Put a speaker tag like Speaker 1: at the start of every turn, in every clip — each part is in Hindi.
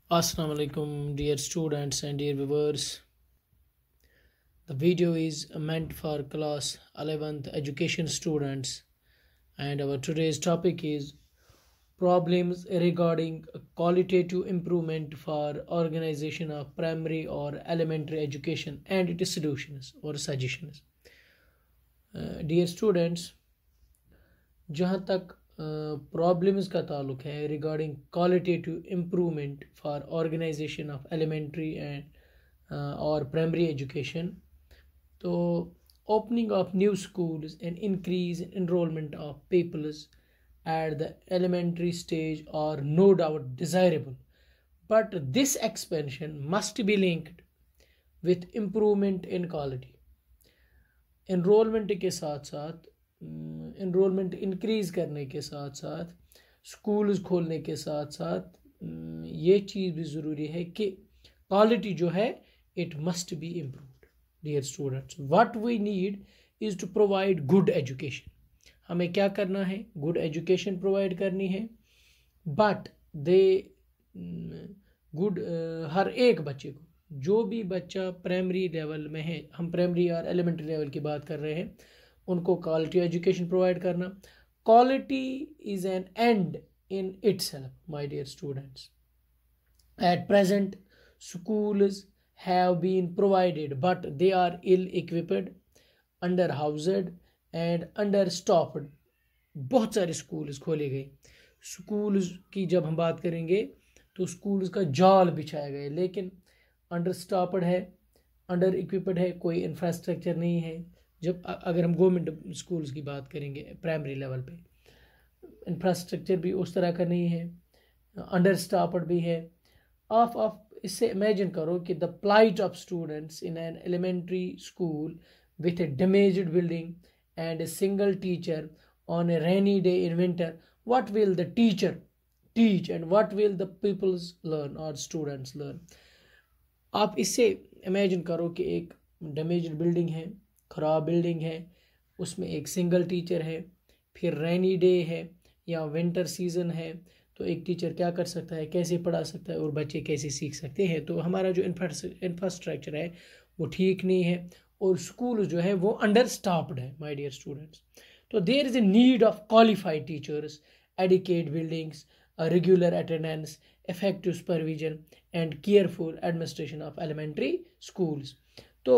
Speaker 1: Assalamu alaikum, dear students and dear viewers. The video is meant for class 11th education students, and our today's topic is problems regarding qualitative improvement for organization of primary or elementary education and its solutions or suggestions. Dear students, जहाँ तक प्रॉब्लम्स का ताल्लुक है regarding qualitative improvement for organisation of elementary and और प्राइमरी एजुकेशन, तो opening of new schools and increase in enrollment of pupils at the elementary stage are no doubt desirable, but this expansion must be linked with improvement in quality. Enrollment के साथ साथ इनरोलमेंट इंक्रीज़ करने के साथ साथ स्कूल्स खोलने के साथ साथ ये चीज़ भी ज़रूरी है कि क्वालिटी जो है it must be improved. Dear students, what we need is to provide good education. हमें क्या करना है? गुड एजुकेशन प्रोवाइड करनी है, बट दे गुड हर एक बच्चे को, जो भी बच्चा प्राइमरी लेवल में है, हम प्राइमरी और एलिमेंट्री लेवल की बात कर रहे हैं, उनको क्वालिटी एजुकेशन प्रोवाइड करना. Quality is an end in itself, my dear students. At present schools have been provided but they are ill equipped, under housed and understaffed. बहुत सारे स्कूल्स खोले गए. स्कूल्स की जब हम बात करेंगे तो स्कूल्स का जाल बिछाया गया, लेकिन अंडरस्टाफड है, अंडर इक्विप्ड है, कोई इंफ्रास्ट्रक्चर नहीं है. जब अगर हम गवर्नमेंट स्कूल्स की बात करेंगे प्राइमरी लेवल पे, इंफ्रास्ट्रक्चर भी उस तरह का नहीं है, अंडरस्टाफड भी है. आप इससे इमेजिन करो कि the plight of students in an elementary school with a damaged building and a single teacher on a rainy day in winter. What will the teacher teach and what will the peoples learn और स्टूडेंट्स लर्न. आप इससे इमेजिन करो कि एक डैमेज्ड बिल्डिंग है, ख़राब बिल्डिंग है, उसमें एक सिंगल टीचर है, फिर रेनी डे है या विंटर सीज़न है, तो एक टीचर क्या कर सकता है, कैसे पढ़ा सकता है और बच्चे कैसे सीख सकते हैं. तो हमारा जो इंफ्रास्ट्रक्चर है वो ठीक नहीं है और स्कूल जो है वो अंडर स्टाफ्ड है, माय डियर स्टूडेंट्स. तो there is a need of qualified teachers, adequate buildings, regular attendance, effective supervision and careful administration of elementary schools. So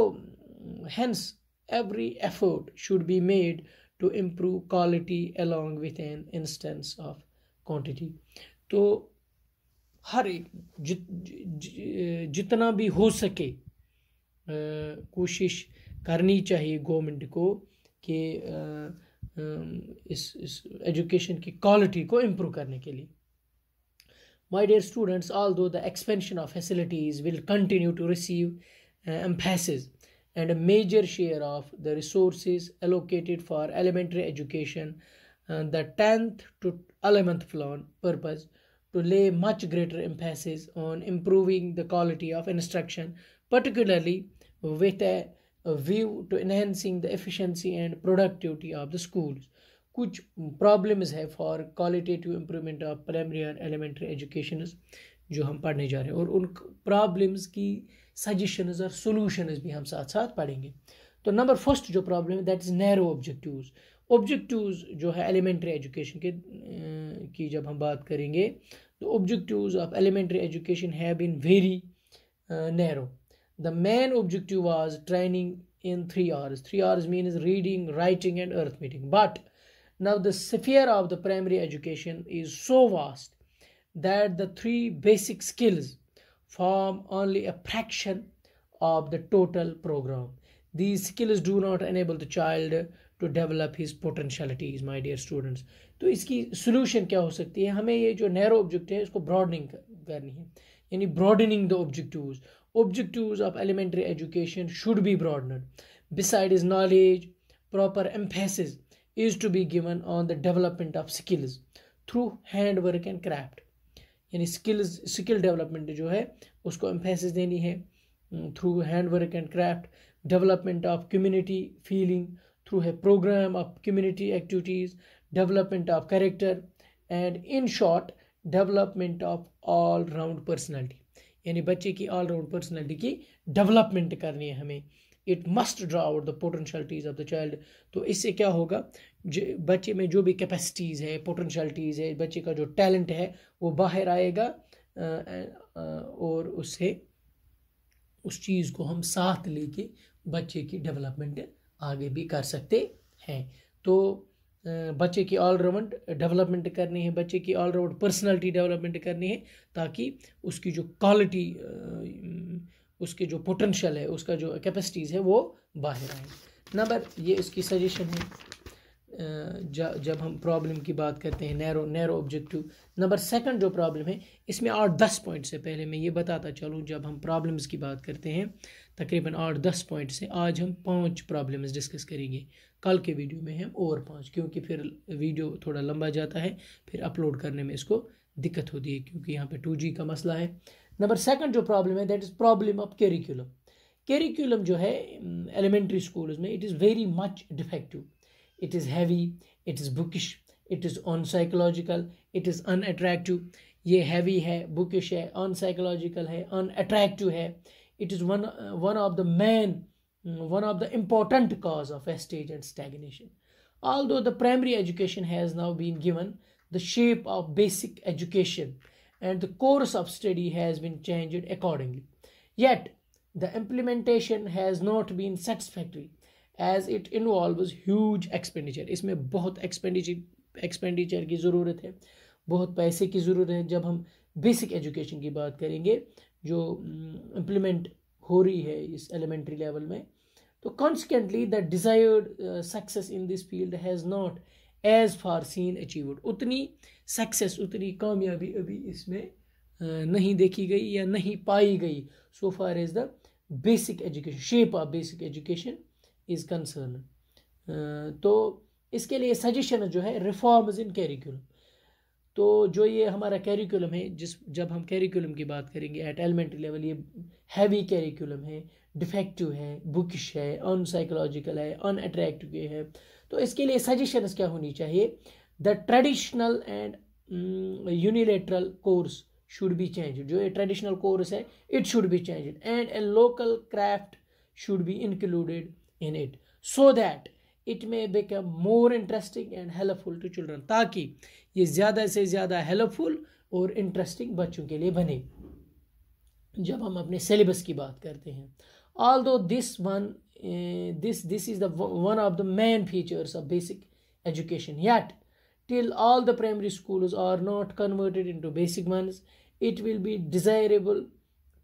Speaker 1: hence every effort should be made to improve quality along with an instance of quantity. तो हर एक जितना भी हो सके कोशिश करनी चाहिए गवर्नमेंट को कि इस एजुकेशन की क्वालिटी को इम्प्रूव करने के लिए. My dear students, although the expansion of facilities will continue to receive emphasis and a major share of the resources allocated for elementary education, the 10th to 11th plan purpose to lay much greater emphasis on improving the quality of instruction, particularly with a view to enhancing the efficiency and productivity of the schools. कुछ प्रॉब्लम्स है for qualitative improvement of primary और एलिमेंट्री एजुकेशन जो हम पढ़ने जा रहे हैं, और उन प्रॉब्लम्स की सजेशंस और सॉल्यूशंस भी हम साथ साथ पढ़ेंगे. तो नंबर फर्स्ट जो प्रॉब्लम है that is narrow objectives. Objectives जो है एलिमेंट्री एजुकेशन के की जब हम बात करेंगे तो objectives of elementary education have been very narrow. The main objective was training in 3 hours. 3 hours means reading, writing and arithmetic. But now the sphere of the primary education is so vast that the 3 basic skills form only a fraction of the total program. These skills do not enable the child to develop his potentialities, my dear students. तो इसकी solution क्या हो सकती है? हमें ये जो narrow objective है इसको broadening करनी है, यानी broadening the objectives. Objectives of elementary education should be broadened. Besides knowledge, proper emphasis is to be given on the development of skills through handwork and craft. यानी skill development जो है उसको emphasis देनी है through handwork and craft, development of community feeling through a program of community activities, development of character, and in short development of all round personality, यानी बच्चे की ऑल राउंड पर्सनैलिटी की डेवलपमेंट करनी है हमें। It must draw out the potentialities of the child. तो इससे क्या होगा, बच्चे में जो भी कैपेसिटीज़ है, पोटेंशियलिटीज़ है, बच्चे का जो टैलेंट है वो बाहर आएगा, और उससे उस चीज़ को हम साथ लेके बच्चे की डेवलपमेंट आगे भी कर सकते हैं। तो बच्चे की ऑल राउंड डेवलपमेंट करनी है, बच्चे की ऑल राउंड पर्सनालिटी डेवलपमेंट करनी है, ताकि उसकी जो क्वालिटी, उसके जो पोटेंशियल है, उसका जो कैपेसिटीज़ है वो बाहर आए। नंबर, ये इसकी सजेशन है जब हम प्रॉब्लम की बात करते हैं, नैरो ऑब्जेक्टिव। नंबर सेकंड जो प्रॉब्लम है, इसमें 8-10 पॉइंट से पहले मैं ये बताता चलूँ, जब हम प्रॉब्लम्स की बात करते हैं तकरीबन 8-10 पॉइंट से, आज हम 5 प्रॉब्लम्स डिस्कस करेंगे। कल के वीडियो में हम और 5, क्योंकि फिर वीडियो थोड़ा लंबा जाता है, फिर अपलोड करने में इसको दिक्कत होती है, क्योंकि यहाँ पे 2G का मसला है। नंबर सेकंड जो प्रॉब्लम है, that is problem of curriculum. Curriculum जो है एलिमेंट्री स्कूल्स में, it is very much defective. It is heavy, it is bookish, it is unpsychological, it is unattractive. ये heavy है, bookish है, unpsychological है, unattractive है. It is one of the important cause of wastage and stagnation. Although the primary education has now been given the shape of basic education and the course of study has been changed accordingly, yet the implementation has not been satisfactory as it involves huge expenditure. इसमें बहुत एक्सपेंडिचर की ज़रूरत है, बहुत पैसे की ज़रूरत है। जब हम बेसिक एजुकेशन की बात करेंगे जो इम्प्लीमेंट हो रही है इस एलिमेंट्री लेवल में, तो consequently the desired success in this field has not as far seen achieved. उतनी सक्सेस, उतनी कामयाबी अभी इसमें नहीं देखी गई या नहीं पाई गई, so far as the basic education, shape of basic education is concern. तो इसके लिए सजेशन जो है, रिफॉर्म्स इन कैरिकुलम। तो जो ये हमारा कैरिकुलम है, जब हम कैरिकुलम की बात करेंगे एट एलिमेंट्री लेवल, ये हैवी कैरिकुलम है, डिफेक्टिव है, बुकिश है, अनसाइकोलॉजिकल है, अनअट्रैक्टिव है। तो इसके लिए सजेशंस क्या होनी चाहिए, the traditional and unilateral course should be change. जो ये ट्रेडिशनल कोर्स है, it should be change and A local craft should be included in it so that it may become more interesting and helpful to children, ताकि ये ज़्यादा से ज़्यादा हेल्पफुल और इंटरेस्टिंग बच्चों के लिए बने। जब हम अपने सिलेबस की बात करते हैं, although this is the one of the main features of basic education, yet till all the primary schools are not converted into basic ones, it will be desirable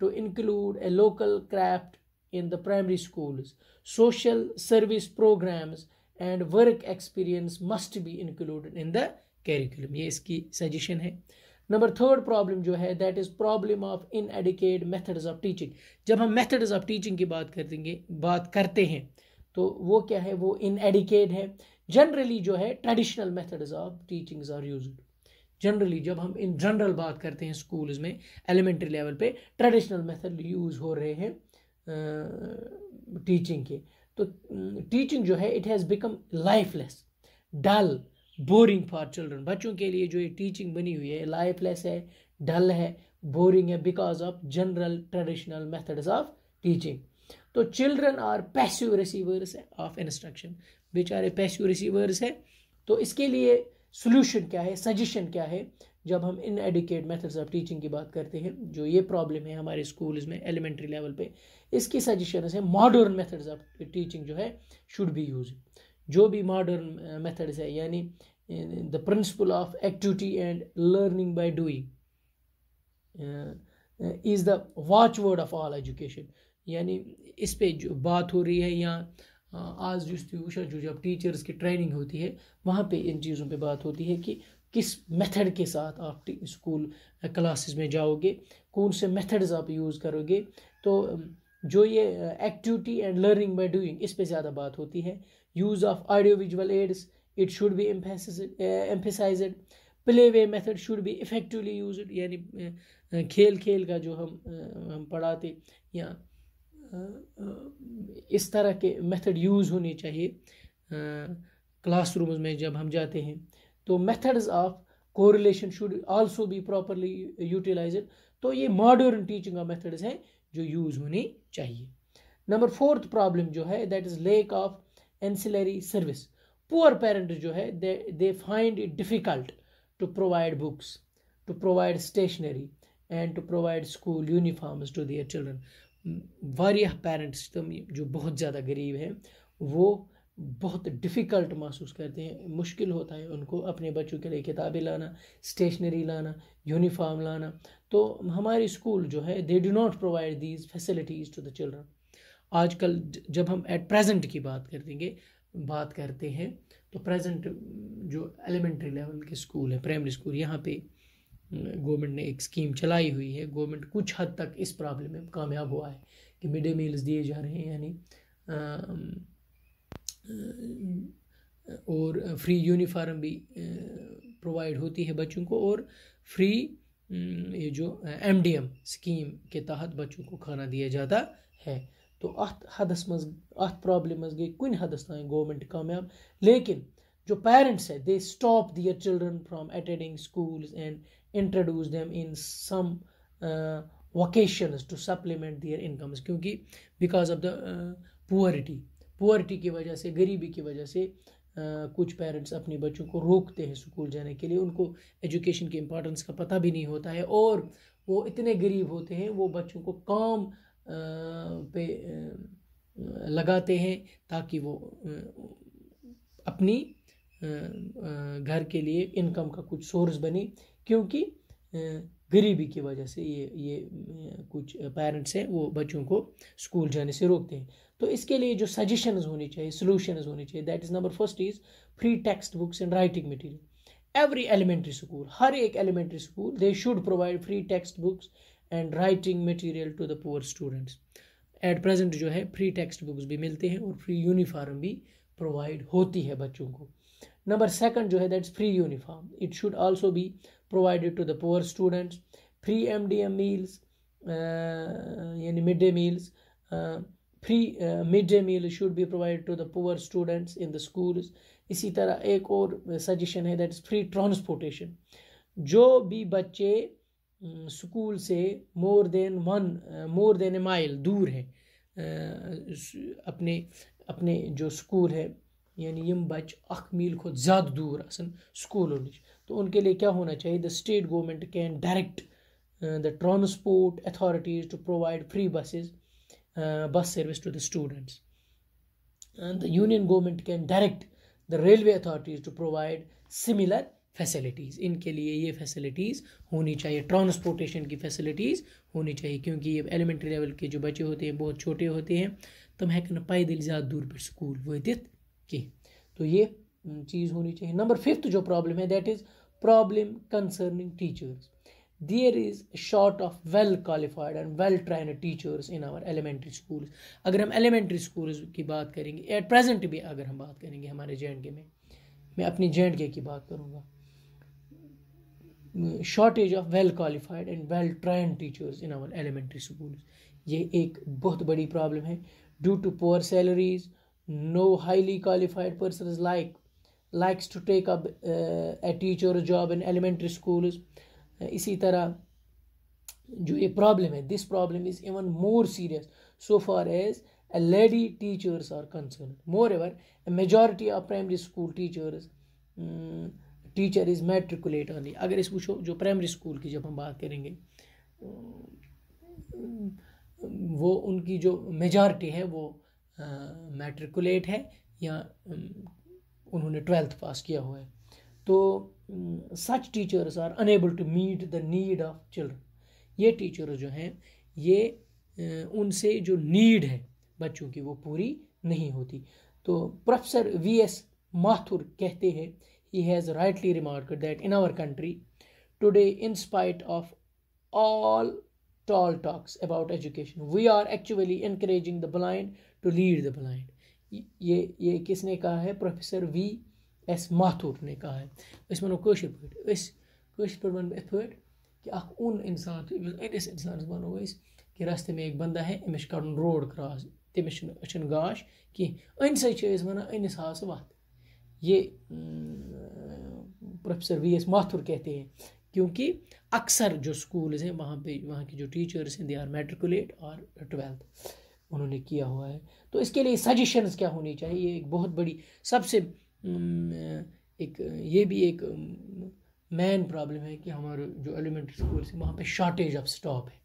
Speaker 1: to include a local craft in the primary schools. Social service programs and work experience must be included in the curriculum. ये इसकी सजेशन है। नंबर थर्ड प्रॉब्लम जो है, that is problem of इनएडिक्वेट methods of teaching. जब हम मेथड्स ऑफ टीचिंग की बात करते हैं, तो वो क्या है, वो इनएडिक्वेट है। जनरली जो है traditional methods of teachings are used. Generally जब हम इन जनरल बात करते हैं स्कूल्स में, एलिमेंट्री लेवल पे ट्रेडिशनल मेथड यूज हो रहे हैं टीचिंग के। तो टीचिंग जो है, it has become lifeless, dull, boring for children. बच्चों के लिए जो ये टीचिंग बनी हुई है, लाइफलेस है, डल है, बोरिंग है, because of general traditional methods of teaching. तो children are passive receivers of instruction, बेचारे पैसिव रिसीवर्स है। तो इसके लिए सोल्यूशन क्या है, सजेशन क्या है, जब हम इनएडिक्वेट मेथड्स ऑफ टीचिंग की बात करते हैं, जो ये प्रॉब्लम है हमारे स्कूल्स में एलिमेंट्री लेवल पे, इसकी सजेशन है मॉडर्न मेथड्स ऑफ टीचिंग जो है शुड बी यूज। जो भी मॉडर्न मेथड्स है, यानी the principle of activity and learning by doing is the watch word of all education. यानी इस पे जो बात हो रही है, या आज जब टीचर्स की ट्रेनिंग होती है, वहाँ पे इन चीज़ों पे बात होती है कि किस मेथड के साथ आप स्कूल क्लासेस में जाओगे, कौन से मेथड्स आप यूज़ करोगे। तो जो ये activity and learning by doing, इस पे ज़्यादा बात होती है। Use of audio visual aids, it should be emphasised. Play way method should be effectively used, यानी खेल का जो हम पढ़ाते, या इस तरह के मेथड यूज़ होने चाहिए क्लासरूम्स में जब हम जाते हैं। तो methods of correlation should also be properly utilised. तो ये मॉडर्न टीचिंग मेथड्स हैं जो यूज़ होनी चाहिए। नंबर 4th प्रॉब्लम जो है that is lack of ancillary service. Poor parent जो है they find it difficult to provide books, to provide stationery and to provide school uniforms to their children. वारिया पेरेंट्स तम जो बहुत ज़्यादा गरीब हैं वो बहुत डिफ़िकल्ट महसूस करते हैं, मुश्किल होता है उनको अपने बच्चों के लिए किताबें लाना, स्टेशनरी लाना, यूनिफॉर्म लाना। तो हमारे स्कूल जो है they do not provide these facilities to the children. आजकल जब हम एट प्रेजेंट की बात करते हैं तो प्रेजेंट जो एलिमेंट्री लेवल के स्कूल है, प्राइमरी स्कूल, यहाँ पे गवर्नमेंट ने एक स्कीम चलाई हुई है। गवर्नमेंट कुछ हद तक इस प्रॉब्लम में कामयाब हुआ है कि मिड डे मील्स दिए जा रहे हैं, यानी और फ्री यूनिफॉर्म भी प्रोवाइड होती है बच्चों को, और फ्री ये जो MDM स्कीम के तहत बच्चों को खाना दिया जाता है। तो अत हदस मज अत प्रॉब्लम गई कुन हदस ताईं गवर्नमेंट कामयाब, लेकिन जो पेरेंट्स है they stop their children from attending schools and introduce them in some vocations to supplement their incomes, क्योंकि बिकॉज ऑफ द पुअरिटी की वजह से, गरीबी की वजह से कुछ पेरेंट्स अपने बच्चों को रोकते हैं स्कूल जाने के लिए। उनको एजुकेशन की इम्पोर्टेंस का पता भी नहीं होता है और वो इतने गरीब होते हैं वो बच्चों को काम पे लगाते हैं ताकि वो अपनी घर के लिए इनकम का कुछ सोर्स बने, क्योंकि गरीबी की वजह से ये कुछ पेरेंट्स हैं वो बच्चों को स्कूल जाने से रोकते हैं। तो इसके लिए जो सजेशंस होनी चाहिए, सॉल्यूशंस होनी चाहिए, that is number first is free textbooks and writing material. Every elementary school, हर एक elementary school they should provide free textbooks and writing material to the poor students. At present जो है फ्री टेक्स्ट बुक्स भी मिलते हैं और फ्री यूनिफॉर्म भी प्रोवाइड होती है बच्चों को। नंबर सेकंड जो है that's free uniform, it should also be provided to the poor students. Free MDM meals यानी mid day meals, free mid day meal should be provide to the poor students in the schools. इसी तरह एक और सजेशन है दैट इज़ फ्री ट्रांसपोर्टेशन। जो भी बच्चे स्कूल से मोर देन ए माइल दूर है अपने जो स्कूल है, यानी यम बच्चे 1 मील खुद ज़्यादा दूर आसन स्कूलों नश, तो उनके लिए क्या होना चाहिए, the state government can direct the transport authorities to provide free bus service to the students, and the union government can direct the railway authorities to provide similar facilities. इनके लिए ये फैसिलिटीज़ होनी चाहिए, ट्रांसपोर्टेशन की फैसिलिटीज़ होनी चाहिए, क्योंकि ये एलिमेंट्री लेवल के जो बच्चे होते हैं बहुत छोटे होते हैं, तम हेकन पैदल ज़्यादा दूर पर स्कूल वतित कि, तो ये चीज़ होनी चाहिए। नंबर 5th जो प्रॉब्लम है that is problem concerning teachers. There is a short of well qualified and well trained teachers in our elementary schools. अगर हम elementary schools की बात करेंगे, at present भी अगर हम बात करेंगे हमारे J&K में, मैं अपनी J&K की बात करूँगा, shortage of well qualified and well trained teachers in our elementary schools, ये एक बहुत बड़ी प्रॉब्लम है। Due to poor salaries, no highly qualified persons likes to take up a teacher job in elementary schools. इसी तरह जो ये प्रॉब्लम है, this problem is even more serious so far as a lady teachers are concerned. Moreover, a majority of primary school teacher is matriculate only. अगर इस पूछो जो प्राइमरी स्कूल की जब हम बात करेंगे वो उनकी जो मेजॉरिटी है वो मैट्रिकुलेट है या उन्होंने 12th पास किया हुआ है। तो such teachers are unable to meet the need of children. ये टीचर जो हैं ये उनसे जो नीड है बच्चों की वो पूरी नहीं होती। तो प्रोफेसर VS माथुर कहते हैं, he has rightly remarked that in our country today in spite of all tall talks about education, we are actually encouraging the blind to lead the blind. ये किसने कहा है? प्रोफेसर VS माथुर ने कहा है। इसमें नो कोशिश पर वन एफर्ट कि अख उन इंसान अकिस इंसानस वनो कि रास्ते में एक बंदा है अमिश कर रोड क्रॉस तमिश अचन गाश कि अन से वन अनिस हास वत। ये प्रोफेसर VS माथुर कहते हैं, क्योंकि अक्सर जो स्कूल्स हैं वहाँ की जो टीचर्स हैं दे आर मैट्रिकुलेट और 12th उन्होंने किया हुआ है। तो इसके लिए सजेशंस क्या होनी चाहिए, ये एक बहुत बड़ी सबसे एक ये भी एक मेन प्रॉब्लम है कि हमारे जो एलिमेंट्री स्कूल्स हैं वहाँ पे शॉर्टेज ऑफ स्टाफ है,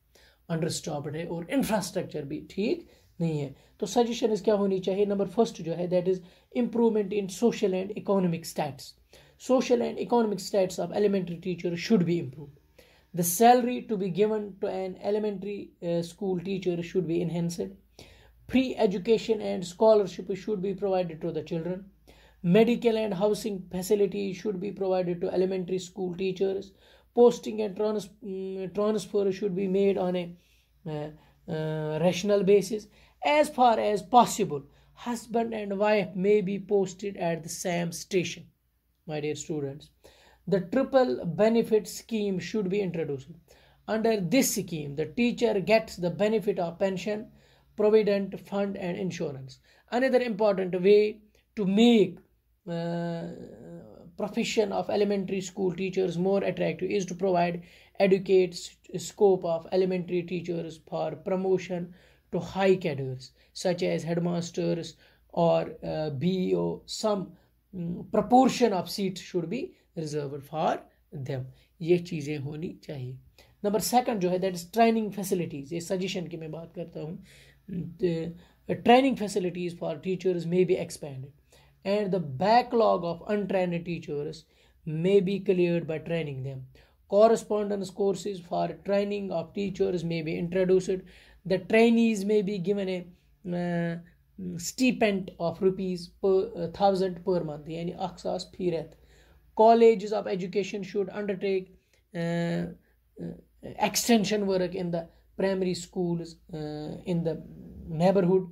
Speaker 1: अंडर स्टाफ्ड है और इंफ्रास्ट्रक्चर भी ठीक नहीं है। तो सजेशंस क्या होनी चाहिए, नंबर फर्स्ट जो है that is improvement in social and economic stats. Social and economic status of elementary teachers should be improved. The salary to be given to an elementary school teacher should be enhanced. Free education and scholarship should be provided to the children. Medical and housing facilities should be provided to elementary school teachers. Posting and transfer should be made on a rational basis. As far as possible, husband and wife may be posted at the same station. My dear students, the triple benefit scheme should be introduced. Under this scheme, the teacher gets the benefit of pension, provident fund and insurance. Another important way to make profession of elementary school teachers more attractive is to provide adequate scope of elementary teachers for promotion to high cadres such as headmasters or BEO. Some proportion of seats should be reserved for them. ये चीज़ें होनी चाहिए। नंबर सेकंड जो है दैट इज ट्रेनिंग फैसिलिटीज़, ये सजेशन की मैं बात करता हूँ। Training facilities for teachers may be expanded and the backlog of untrained teachers may be cleared by training them. Correspondence courses for training of teachers may be introduced. The trainees may be given a stipend of ₹1,000 per month, यानी 1,000 फी रेत. Colleges of education should undertake extension work in the primary schools in the neighborhood.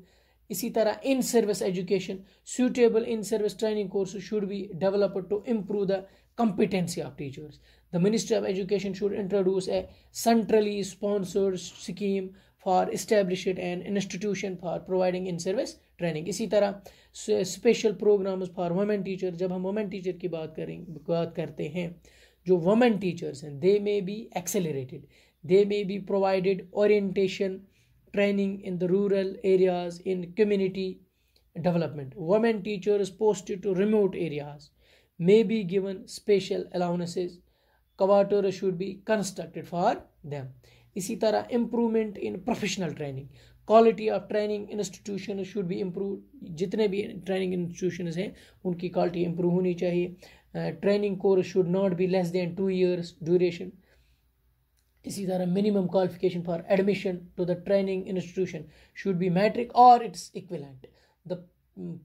Speaker 1: इसी तरह in service education, suitable in service training courses should be developed to improve the competency of teachers. The Ministry of Education should introduce a centrally sponsored scheme for establishing an institution for providing in service training. इसी तरह special programs for women teachers. जब हम women teacher की बात करते हैं, जो women teachers हैं, they may be accelerated, they may be provided orientation training in the rural areas in community development. Women teachers posted to remote areas may be given special allowances. Quarters should be constructed for them. इसी तरह improvement in professional training, quality of training institutions should be improved. जितने भी training institutions हैं उनकी quality improve होनी चाहिए. Training course should not be less than 2 years duration. इसी तरह minimum qualification for admission to the training institution should be metric or its equivalent. The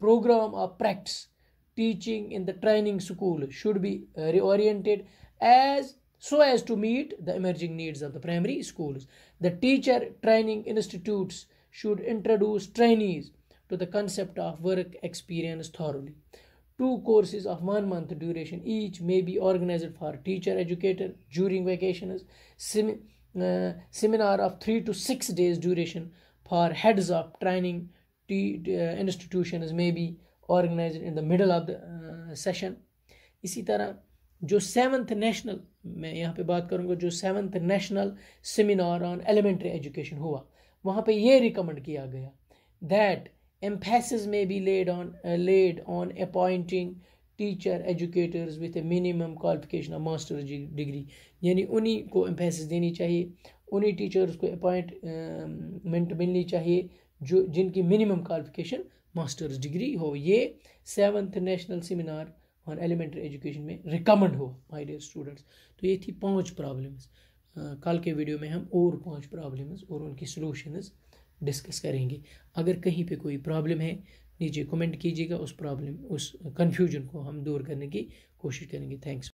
Speaker 1: program of practice teaching in the training school should be reoriented so as to meet the emerging needs of the primary schools. The teacher training institutes should introduce trainees to the concept of work experience thoroughly. 2 courses of 1 month duration each may be organized for teacher educator during vacations. Seminar of 3 to 6 days duration for heads of training institutions may be organized in the middle of the session. इसी तरह जो 7th नेशनल, मैं यहाँ पे बात करूँगा, जो 7th national seminar on elementary education हुआ, वहाँ पे ये रिकमेंड किया गया that emphasis may be laid on appointing teacher educators with a minimum qualification of master's degree. यानी उन्हीं को emphasis देनी चाहिए, उन्हीं टीचर्स को अपॉइंटमेंट मिलनी चाहिए जो जिनकी मिनिमम क्वालिफिकेशन मास्टर्स डिग्री हो. ये 7th national seminar on elementary education में रिकमेंड हो. माय डियर स्टूडेंट्स, तो ये थी 5 प्रॉब्लम्स. कल के वीडियो में हम और 5 प्रॉब्लम्स और उनकी सॉल्यूशंस डिस्कस करेंगे. अगर कहीं पे कोई प्रॉब्लम है नीचे कमेंट कीजिएगा, उस कन्फ्यूजन को हम दूर करने की कोशिश करेंगे. थैंक्स.